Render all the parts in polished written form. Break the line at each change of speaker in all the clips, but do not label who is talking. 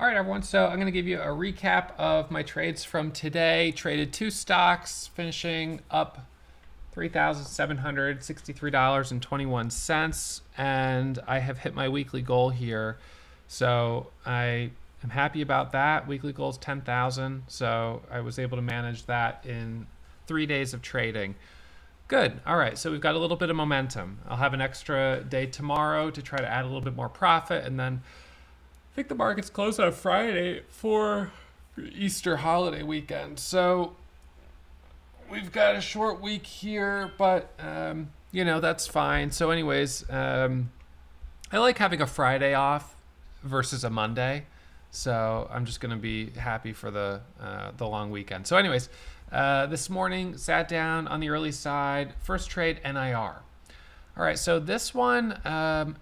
All right, everyone. So I'm going to give you a recap of my trades from today. Traded two stocks, finishing up $3,763.21. And I have hit my weekly goal here. So I am happy about that. Weekly goal is 10,000. So I was able to manage that in 3 days of trading. Good. All right. So we've got a little bit of momentum. I'll have an extra day tomorrow to try to add a little bit more profit. And then I think the market's closed on Friday for Easter holiday weekend. So we've got a short week here, but, that's fine. So anyways, I like having a Friday off versus a Monday. So I'm just going to be happy for the long weekend. So anyways, this morning, sat down on the early side. First trade, NIR. All right, so this one,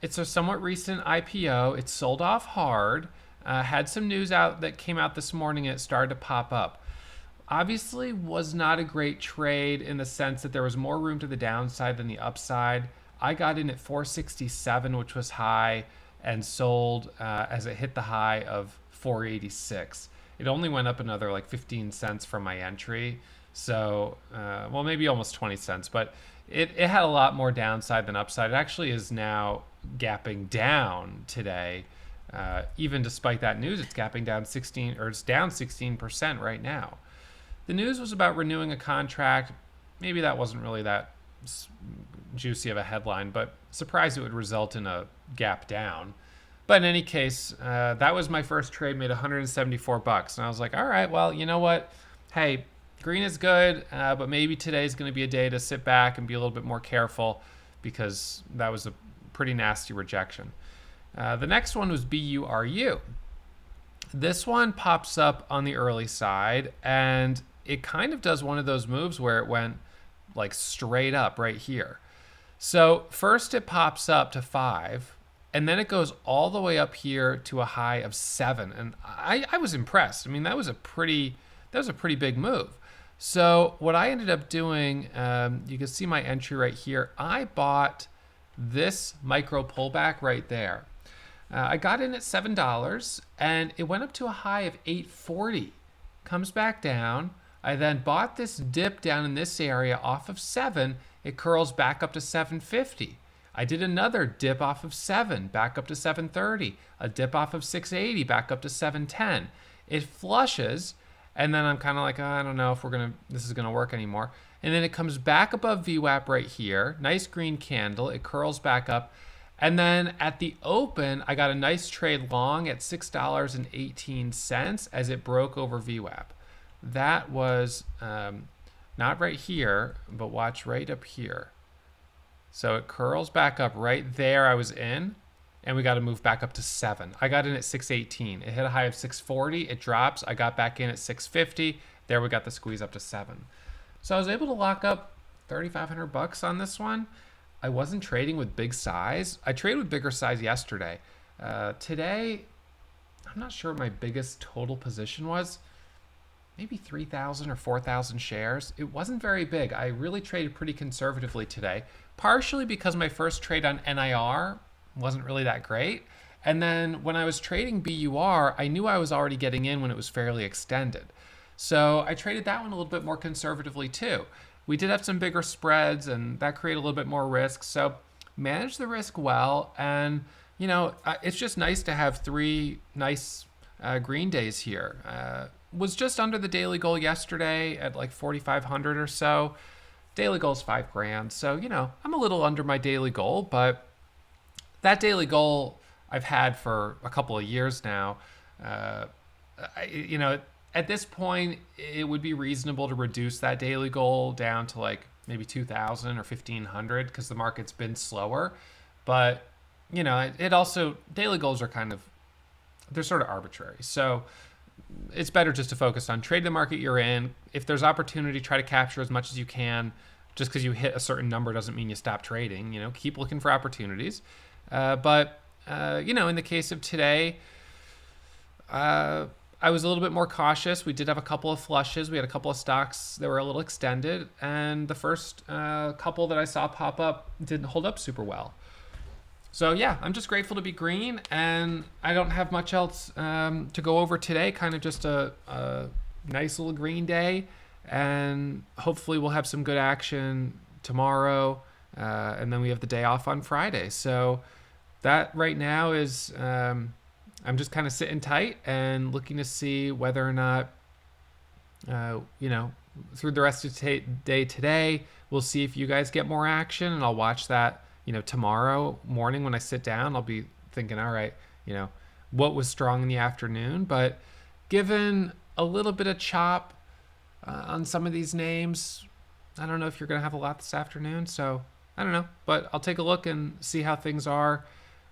it's a somewhat recent IPO. It sold off hard. Had some news out that came out this morning and it started to pop up. Obviously was not a great trade in the sense that there was more room to the downside than the upside. I got in at 467, which was high, and sold as it hit the high of 486. It only went up another like 15 cents from my entry. So, maybe almost 20 cents, but it had a lot more downside than upside. It actually is now gapping down today. Even despite that news, it's gapping down it's down 16% right now. The news was about renewing a contract. Maybe that wasn't really that juicy of a headline, but surprised it would result in a gap down. But in any case, that was my first trade, made $174. And I was like, all right, well, you know what? Hey, green is good, but maybe today's going to be a day to sit back and be a little bit more careful because that was a pretty nasty rejection. The next one was BURU. This one pops up on the early side, and it kind of does one of those moves where it went like straight up right here. So first it pops up to 5, and then it goes all the way up here to a high of 7. And I was impressed. I mean, that was a pretty big move. So what I ended up doing, you can see my entry right here. I bought this micro pullback right there. I got in at $7 and it went up to a high of 840. Comes back down. I then bought this dip down in this area off of 7. It curls back up to 750. I did another dip off of 7, back up to 730. A dip off of 680, back up to 710. It flushes. And then I'm kind of like, I don't know if this is gonna work anymore. And then it comes back above VWAP right here. Nice green candle. It curls back up. And then at the open, I got a nice trade long at $6.18 as it broke over VWAP. That was not right here, but watch right up here. So it curls back up right there. I was in. And we got to move back up to 7. I got in at 618. It hit a high of 640. It drops. I got back in at 650. There we got the squeeze up to 7. So I was able to lock up $3,500 on this one. I wasn't trading with big size. I traded with bigger size yesterday. Today, I'm not sure what my biggest total position was. Maybe 3,000 or 4,000 shares. It wasn't very big. I really traded pretty conservatively today, partially because my first trade on NIR wasn't really that great. And then when I was trading BUR, I knew I was already getting in when it was fairly extended. So I traded that one a little bit more conservatively too. We did have some bigger spreads and that created a little bit more risk. So managed the risk well. And, it's just nice to have 3 nice green days here. Was just under the daily goal yesterday at like 4,500 or so. Daily goal is $5,000. So, I'm a little under my daily goal, but that daily goal I've had for a couple of years now. At this point, it would be reasonable to reduce that daily goal down to like maybe 2,000 or 1,500 because the market's been slower. But, it also, daily goals are they're sort of arbitrary. So it's better just to focus on trade the market you're in. If there's opportunity, try to capture as much as you can. Just because you hit a certain number doesn't mean you stop trading. Keep looking for opportunities. But in the case of today, I was a little bit more cautious. We did have a couple of flushes. We had a couple of stocks that were a little extended. And the first couple that I saw pop up didn't hold up super well. So yeah, I'm just grateful to be green, and I don't have much else to go over today. Kind of just a nice little green day, and hopefully we'll have some good action tomorrow, and then we have the day off on Friday. So that right now is I'm just kind of sitting tight and looking to see whether or not through the rest of the day today, we'll see if you guys get more action, and I'll watch that. Tomorrow morning when I sit down, I'll be thinking, all right, what was strong in the afternoon. But given a little bit of chop on some of these names, I don't know if you're going to have a lot this afternoon. So I don't know, but I'll take a look and see how things are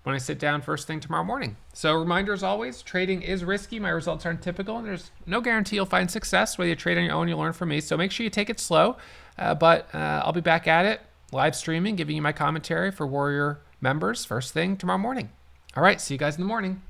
when I sit down first thing tomorrow morning. So reminder as always, trading is risky. My results aren't typical, and there's no guarantee you'll find success. Whether you trade on your own, you'll learn from me. So make sure you take it slow, but I'll be back at it, live streaming, giving you my commentary for Warrior members first thing tomorrow morning. All right, see you guys in the morning.